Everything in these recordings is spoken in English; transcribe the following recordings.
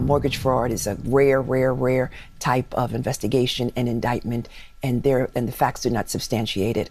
Mortgage fraud is a rare type of investigation and indictment, and the facts do not substantiate it.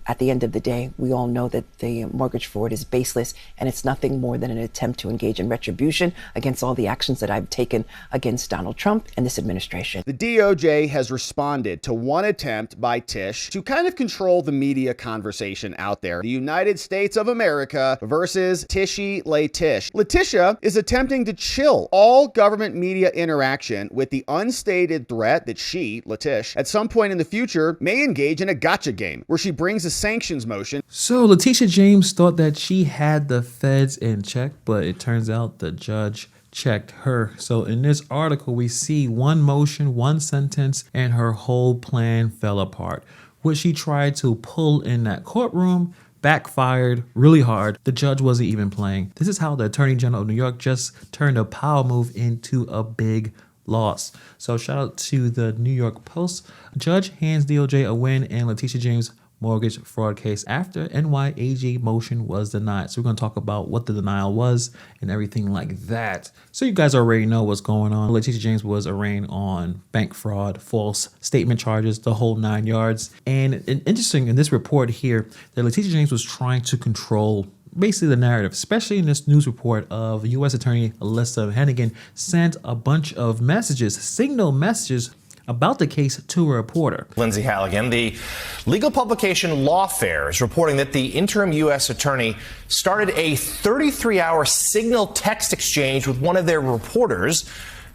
At the end of the day, we all know that the mortgage fraud is baseless, and it's nothing more than an attempt to engage in retribution against all the actions that I've taken against Donald Trump and this administration. The DOJ has responded to one attempt by Tish to kind of control the media conversation out there. The United States of America versus Tishy Letitia. Letitia is attempting to chill all government media interaction with the unstated threat that she, Letitia, at some point in the future may engage in a gotcha game where she brings a sanctions motion. So Letitia James thought that she had the feds in check, but it turns out the judge checked her. So in this article, we see one motion, one sentence, and her whole plan fell apart. What she tried to pull in that courtroom backfired really hard. The judge wasn't even playing. This is how the Attorney General of New York just turned a power move into a big loss. So shout out to the New York Post. Judge hands DOJ a win in Letitia James' mortgage fraud case after NYAG motion was denied. So we're going to talk about what the denial was and everything like that. So you guys already know what's going on. Letitia James was arraigned on bank fraud, false statement charges, the whole 9 yards. And interesting in this report here that Letitia James was trying to control basically the narrative, especially in this news report of U.S. Attorney Alyssa Hannigan sent a bunch of messages, signal messages about the case to a reporter. Lindsay Halligan, the legal publication Lawfare is reporting that the interim U.S. attorney started a 33-hour signal text exchange with one of their reporters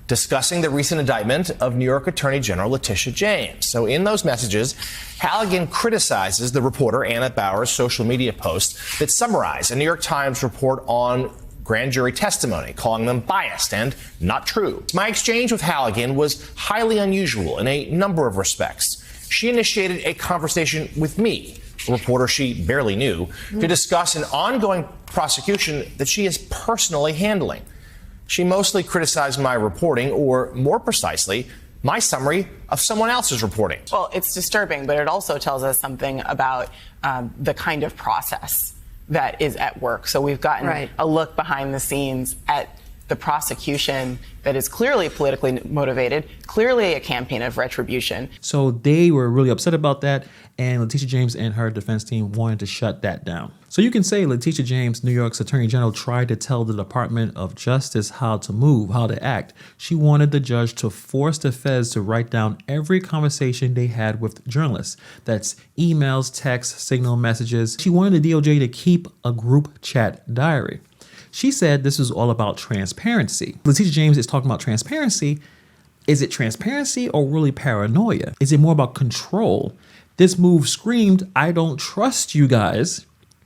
discussing the recent indictment of New York Attorney General Letitia James. So in those messages, Halligan criticizes the reporter Anna Bauer's social media posts that summarize a New York Times report on grand jury testimony, calling them biased and not true. My exchange with Halligan was highly unusual in a number of respects. She initiated a conversation with me, a reporter she barely knew, to discuss an ongoing prosecution that she is personally handling. She mostly criticized my reporting, or more precisely, my summary of someone else's reporting. Well, it's disturbing, but it also tells us something about the kind of process that is at work. So we've gotten a look behind the scenes at the prosecution that is clearly politically motivated, clearly a campaign of retribution. So they were really upset about that, and Letitia James and her defense team wanted to shut that down. So you can say Letitia James, New York's Attorney General, tried to tell the Department of Justice how to move, how to act. She wanted the judge to force the feds to write down every conversation they had with journalists. That's emails, texts, signal messages. She wanted the DOJ to keep a group chat diary. She said this is all about transparency. Letitia James is talking about transparency. Is it transparency or really paranoia? Is it more about control? This move screamed, I don't trust you guys,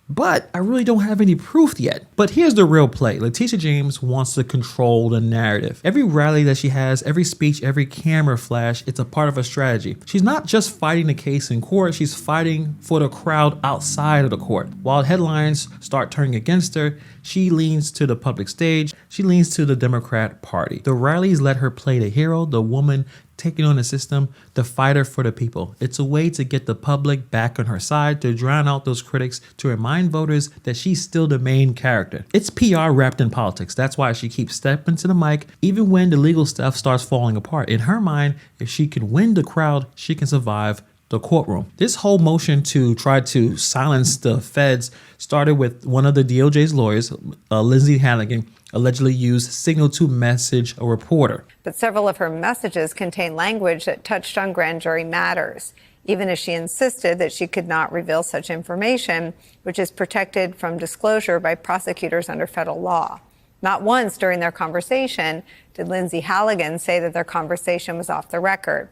but I really don't have any proof yet. But here's the real play. Letitia James wants to control the narrative. Every rally that she has, every speech, every camera flash, it's a part of a strategy. She's not just fighting the case in court, she's fighting for the crowd outside of the court. While headlines start turning against her, she leans to the public stage. She leans to the Democrat Party. The rallies let her play the hero, the woman taking on the system, the fighter for the people. It's a way to get the public back on her side, to drown out those critics, to remind voters that she's still the main character. It's PR wrapped in politics. That's why she keeps stepping to the mic, even when the legal stuff starts falling apart. In her mind, if she can win the crowd, she can survive the courtroom. This whole motion to try to silence the feds started with one of the DOJ's lawyers, Lindsay Halligan, allegedly used signal to message a reporter. But several of her messages contained language that touched on grand jury matters, even as she insisted that she could not reveal such information, which is protected from disclosure by prosecutors under federal law. Not once during their conversation did Lindsay Halligan say that their conversation was off the record.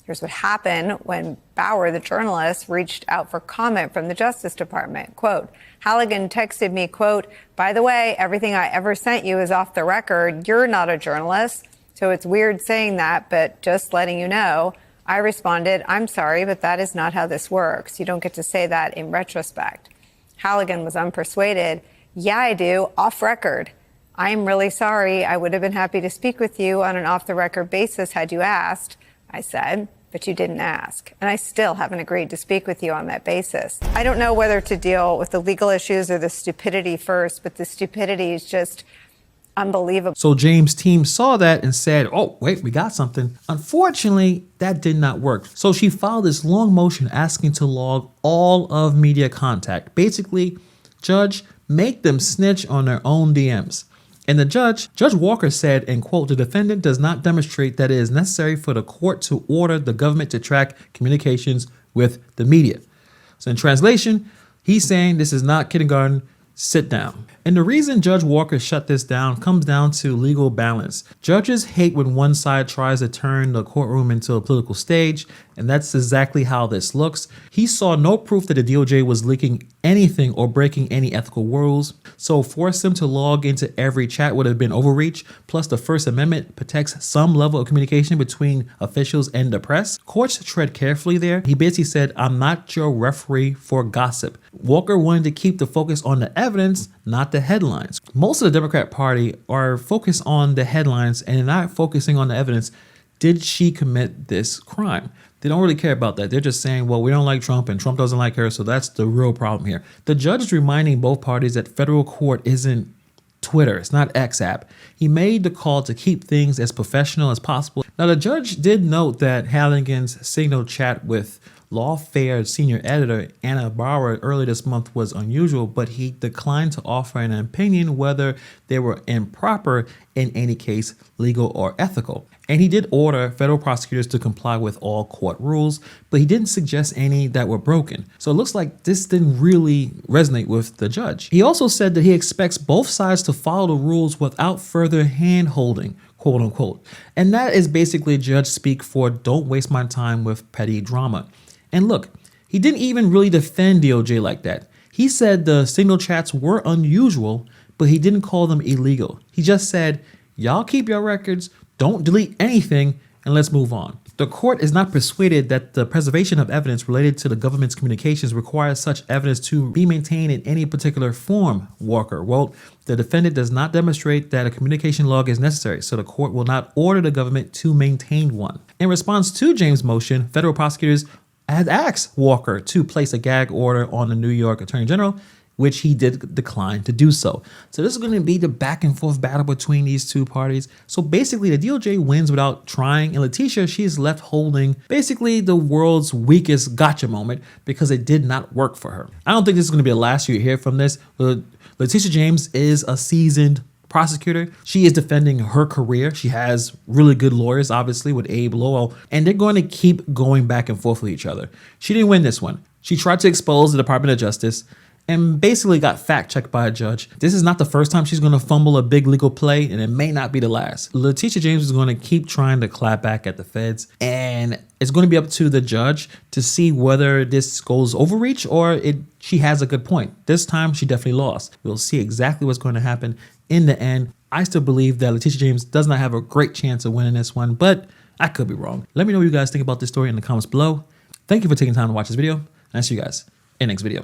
Here's what happened when Bauer, the journalist, reached out for comment from the Justice Department. Quote, Halligan texted me, quote, by the way, everything I ever sent you is off the record. You're not a journalist, so it's weird saying that, but just letting you know. I responded, I'm sorry, but that is not how this works. You don't get to say that in retrospect. Halligan was unpersuaded. Yeah, I do, off record. I'm really sorry. I would have been happy to speak with you on an off-the-record basis had you asked, I said, but you didn't ask. And I still haven't agreed to speak with you on that basis. I don't know whether to deal with the legal issues or the stupidity first, but the stupidity is just Unbelievable. So James' team saw that and said, oh, wait, we got something. Unfortunately, that did not work. So she filed this long motion asking to log all of media contact. Basically, Judge, make them snitch on their own DMs. And the Judge Walker said, and quote, the defendant does not demonstrate that it is necessary for the court to order the government to track communications with the media. So in translation, he's saying this is not kindergarten, sit down. And the reason Judge Walker shut this down comes down to legal balance. Judges hate when one side tries to turn the courtroom into a political stage, and that's exactly how this looks. He saw no proof that the DOJ was leaking anything or breaking any ethical rules, so force him to log into every chat would have been overreach. Plus, the First Amendment protects some level of communication between officials and the press. Courts tread carefully there. He basically said, I'm not your referee for gossip. Walker wanted to keep the focus on the evidence, not the headlines. Most of the Democrat Party are focused on the headlines and not focusing on the evidence. Did she commit this crime? They don't really care about that. They're just saying, well, we don't like Trump and Trump doesn't like her, so that's the real problem here. The judge is reminding both parties that federal court isn't Twitter. It's not X app. He made the call to keep things as professional as possible. Now, the judge did note that Halligan's signal chat with Lawfare senior editor Anna Bauer earlier this month was unusual, but he declined to offer an opinion whether they were improper, in any case, legal or ethical. And he did order federal prosecutors to comply with all court rules, but he didn't suggest any that were broken. So it looks like this didn't really resonate with the judge. He also said that he expects both sides to follow the rules without further hand-holding, quote unquote. And that is basically judge speak for don't waste my time with petty drama. And look, he didn't even really defend DOJ like that. He said the signal chats were unusual, but he didn't call them illegal. He just said, y'all keep your records, don't delete anything, and let's move on. The court is not persuaded that the preservation of evidence related to the government's communications requires such evidence to be maintained in any particular form, Walker wrote. The defendant does not demonstrate that a communication log is necessary, so the court will not order the government to maintain one. In response to James' motion, federal prosecutors had asked Walker to place a gag order on the New York Attorney General, which he did decline to do so. So this is going to be the back and forth battle between these two parties. So basically the DOJ wins without trying, and Letitia, she's left holding basically the world's weakest gotcha moment because it did not work for her. I don't think this is going to be the last you hear from this. Letitia James is a seasoned prosecutor. She is defending her career. She has really good lawyers, obviously, with Abe Lowell, and they're going to keep going back and forth with each other. She didn't win this one. She tried to expose the Department of Justice and basically got fact-checked by a judge. This is not the first time she's going to fumble a big legal play, and it may not be the last. Letitia James is going to keep trying to clap back at the feds, and it's going to be up to the judge to see whether this goes overreach or she has a good point. This time, she definitely lost. We'll see exactly what's going to happen in the end. I still believe that Letitia James does not have a great chance of winning this one, but I could be wrong. Let me know what you guys think about this story in the comments below. Thank you for taking time to watch this video, and I'll see you guys in the next video.